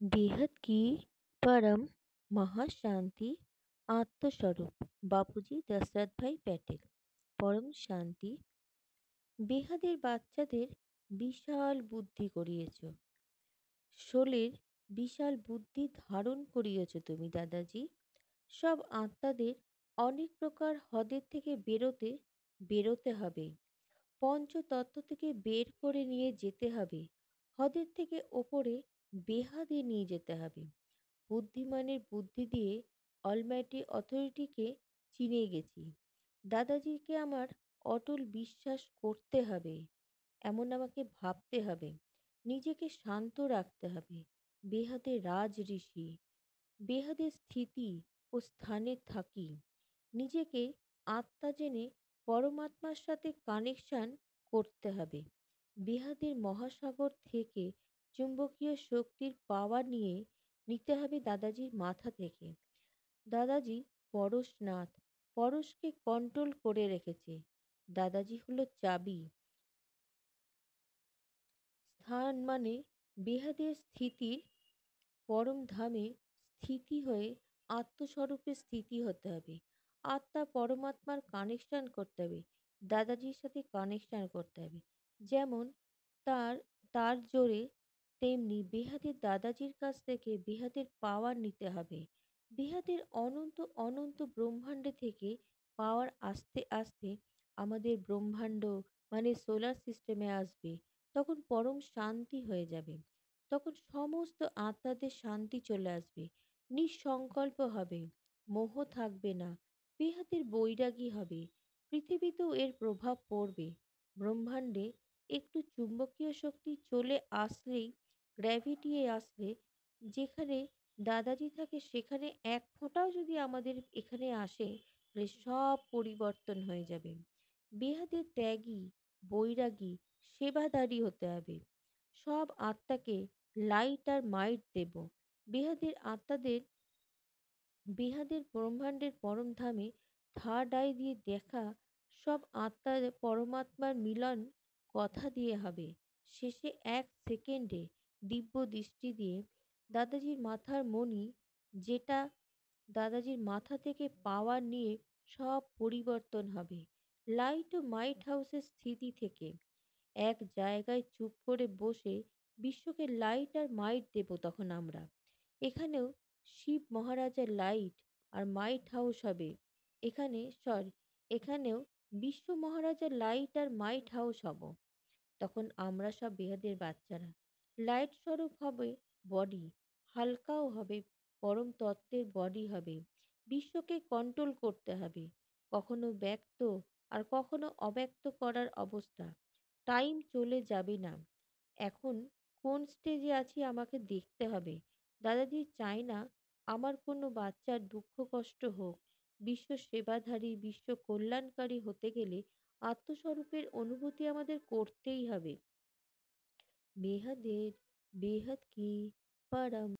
बेहद की परम महाशांति আত্মস্বরূপ বাপুজি দশরথ ভাই প্যাটেল। পরম শান্তি। বেহাদের বাচ্চাদের বিশাল বুদ্ধি করিয়েছ, শোলের বিশাল বুদ্ধি ধারণ করিয়েছ তুমি দাদাজি। সব আত্মাদের অনেক প্রকার হদের থেকে বেরোতে হবে, পঞ্চতত্ত্ব থেকে বের করে নিয়ে যেতে হবে, হদের থেকে ওপরে বেহাদে নিয়ে যেতে হবে। বুদ্ধিমানের বুদ্ধি দিয়ে অলমাইটি অথরিটিকে চিনে গেছি। দাদাজিকে আমার অটল বিশ্বাস করতে হবে, এমন আমাকে ভাবতে হবে। নিজেকে শান্ত রাখতে হবে। বেহাতে রাজ ঋষি, বেহাদের স্থিতি ও স্থানে থাকি। নিজেকে আত্মা জেনে পরমাত্মার সাথে কানেকশন করতে হবে। বেহাদের মহাসাগর থেকে চুম্বকীয় শক্তির পাওয়ার নিতে হবে দাদাজির মাথা থেকে। দাদাজি পরশনাথ, পরশকে কন্ট্রোল করে রেখেছে। দাদাজি হলো চাবি। স্থান মানে বেহাদের স্থিতির পরম ধামে স্থিতি হয়ে আত্মস্বরূপে স্থিতি হতে হবে। আত্মা পরমাত্মার কানেকশন করতে হবে, দাদাজির সাথে কানেকশন করতে হবে। যেমন তার তার জোরে, তেমনি বেহাদের দাদাজির কাছ থেকে বেহাদের পাওয়ার নিতে হবে। বেহাদের অনন্ত অনন্ত ব্রহ্মাণ্ড থেকে পাওয়ার আস্তে আস্তে আমাদের ব্রহ্মাণ্ড মানে সোলার সিস্টেমে আসবে। তখন পরম শান্তি হয়ে যাবে। তখন সমস্ত আত্মাদের শান্তি চলে আসবে। নিঃসংকল্প হবে, মোহ থাকবে না, বেহাতের বৈরাগী হবে। পৃথিবীতেও এর প্রভাব পড়বে। ব্রহ্মাণ্ডে একটু চুম্বকীয় শক্তি চলে আসলেই, গ্র্যাভিটি আসলে, যেখানে দাদাজি থাকে সেখানে এক ফোঁটাও যদি আমাদের এখানে আসে, তাহলে সব পরিবর্তন হয়ে যাবে। বেহাদের ত্যাগী, বৈরাগী, সেবাদারী হতে হবে। সব আত্মাকে লাইট আর মাইট দেব। বেহাদের আত্মাদের বেহাদের ব্রহ্মাণ্ডের পরম ধামে থার্ড আই দিয়ে দেখা, সব আত্মার পরমাত্মার মিলন কথা দিয়ে হবে। শেষে 1 সেকেন্ডে দিব্য দৃষ্টি দিয়ে দাদাজির মাথার মণি, যেটা দাদাজির মাথা থেকে পাওয়ার নিয়ে সব পরিবর্তন হবে। লাইট ও মাইট হাউসের স্থিতি থেকে এক জায়গায় চুপ করে বসে বিশ্বকে লাইট আর মাইট দেব তখন আমরা। এখানেও শিব মহারাজার লাইট আর মাইট হাউস হবে। এখানেও বিশ্ব মহারাজার লাইট আর মাইট হাউস হব। তখন আমরা সব বেহাদের বাচ্চারা লাইট স্বরূপ হবে। বডি হালকাও হবে, পরম তত্ত্বের বডি হবে। বিশ্বকে কন্ট্রোল করতে হবে, কখনো ব্যক্ত আর কখনো অব্যক্ত করার অবস্থা। টাইম চলে যাবে না। এখন কোন স্টেজে আছি আমাকে দেখতে হবে। দাদাজি চায় না আমার কোনো বাচ্চার দুঃখ কষ্ট হোক। বিশ্ব সেবাধারী, বিশ্ব কল্যাণকারী হতে গেলে আত্মস্বরূপের অনুভূতি আমাদের করতেই হবে। বেহাদের বেহাদ কি পরম